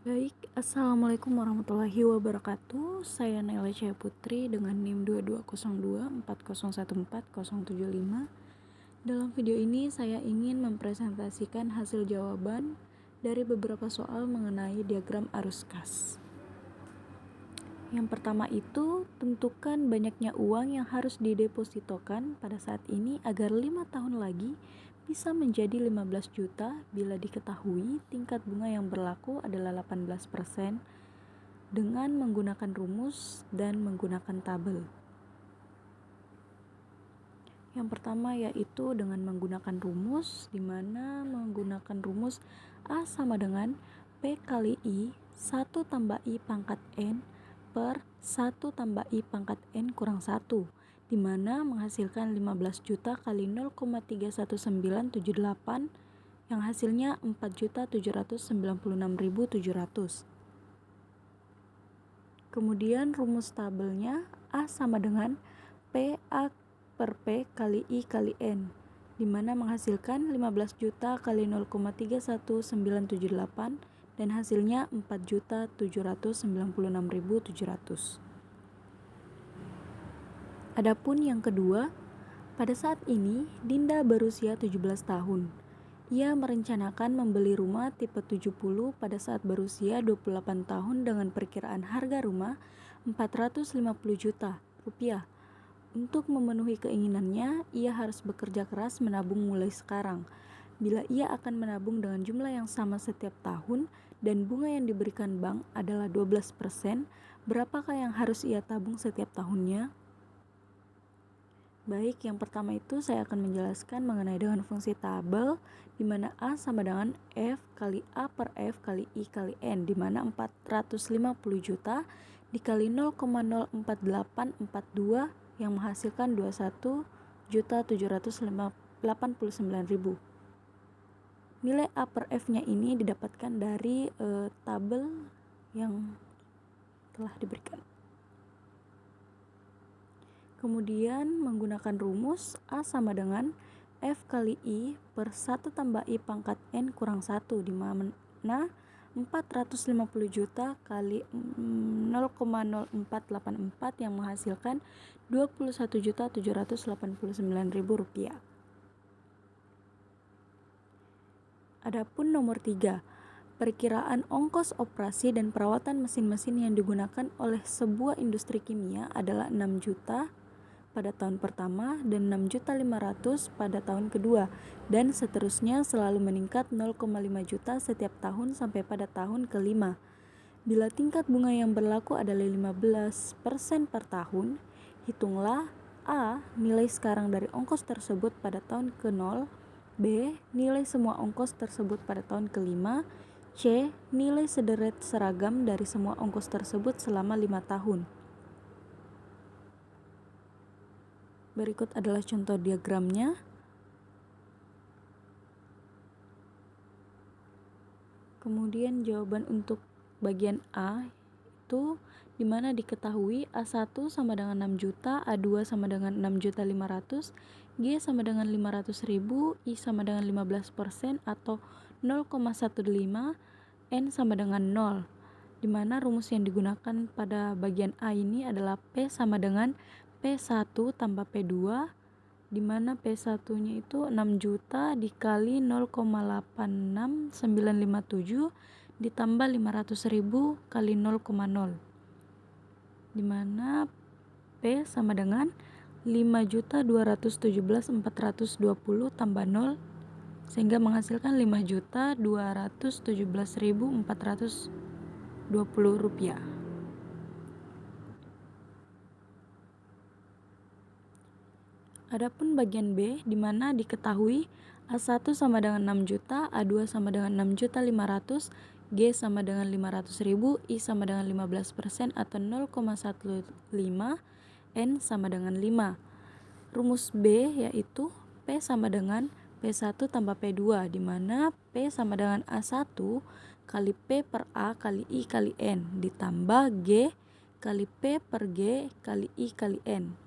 Baik, Assalamualaikum warahmatullahi wabarakatuh. Saya Naila Cahaya Putri dengan NIM 220240140775. Dalam video ini saya ingin mempresentasikan hasil jawaban dari beberapa soal mengenai diagram arus kas. Yang pertama itu, tentukan banyaknya uang yang harus didepositokan pada saat ini agar 5 tahun lagi bisa menjadi 15 juta bila diketahui tingkat bunga yang berlaku adalah 18% dengan menggunakan rumus dan menggunakan tabel. Yang pertama yaitu dengan menggunakan rumus, di mana menggunakan rumus A sama dengan P kali I 1 tambah I pangkat N per 1 tambah I pangkat N kurang 1, di mana menghasilkan 15 juta kali 0,31978 yang hasilnya 4.796.700. Kemudian rumus tabelnya A sama dengan PA per P kali I kali N, di mana menghasilkan 15 juta kali 0,31978 dan hasilnya 4.796.700. Adapun yang kedua, pada saat ini Dinda berusia 17 tahun. Ia merencanakan membeli rumah tipe 70 pada saat berusia 28 tahun dengan perkiraan harga rumah 450 juta rupiah. Untuk memenuhi keinginannya, ia harus bekerja keras menabung mulai sekarang. Bila ia akan menabung dengan jumlah yang sama setiap tahun dan bunga yang diberikan bank adalah 12%, berapakah yang harus ia tabung setiap tahunnya? Baik, yang pertama itu saya akan menjelaskan mengenai dengan fungsi tabel, di mana A sama dengan F kali A per F kali I kali N, di mana 450 juta dikali 0,04842 yang menghasilkan 21.789.000. Nilai A per F-nya ini didapatkan dari tabel yang telah diberikan. Kemudian menggunakan rumus A sama dengan F kali I per 1 tambah I pangkat N kurang 1, di mana 450 juta kali 0,0484 yang menghasilkan 21.789.000 rupiah. Adapun nomor 3, perkiraan ongkos operasi dan perawatan mesin-mesin yang digunakan oleh sebuah industri kimia adalah 6 juta pada tahun pertama dan 6.500.000 pada tahun kedua, dan seterusnya selalu meningkat 0,5 juta setiap tahun sampai pada tahun kelima. Bila tingkat bunga yang berlaku adalah 15% per tahun, hitunglah A. Nilai sekarang dari ongkos tersebut pada tahun ke-0, B. Nilai semua ongkos tersebut pada tahun kelima, C. Nilai sederet seragam dari semua ongkos tersebut selama 5 tahun. Berikut adalah contoh diagramnya. Kemudian jawaban untuk bagian A itu di mana diketahui A1 sama dengan 6 juta, A2 sama dengan 6.500.000, G sama dengan 500.000, I sama dengan 15% atau 0,15, N sama dengan 0. Di mana rumus yang digunakan pada bagian A ini adalah P sama dengan P1 tambah P2, di mana P1-nya itu 6 juta dikali 0,86957 ditambah 500.000 kali 0,0, di mana P sama dengan 5.217.420 tambah 0 sehingga menghasilkan 5.217.420 rupiah. Adapun bagian B, di mana diketahui A1 sama dengan 6 juta, A2 sama dengan 6.500.000, G sama dengan 500.000, I sama dengan 15% atau 0,15, N sama dengan 5. Rumus B yaitu P sama dengan P1 tambah P2, di mana P sama dengan A1 kali P per A kali I kali N ditambah G kali P per G kali I kali N.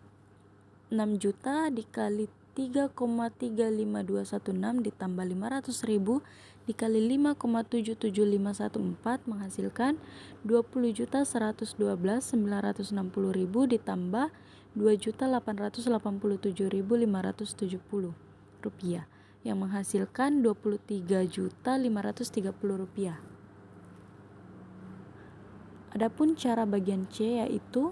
6 juta dikali 3,35216 ditambah 500.000 dikali 5,77514 menghasilkan 20.112.960.000 ditambah 2.887.570 rupiah yang menghasilkan 23.530 rupiah. Adapun cara bagian C yaitu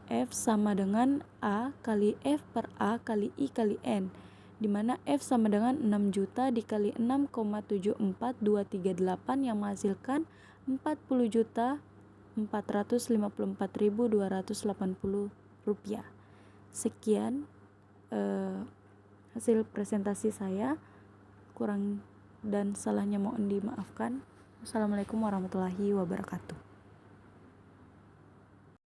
F sama dengan A kali F per A kali I kali N, di mana F sama dengan 6 juta dikali 6,74238 yang menghasilkan 40.454.280 rupiah. Sekian hasil presentasi saya, kurang dan salahnya mohon dimaafkan. Wassalamualaikum warahmatullahi wabarakatuh.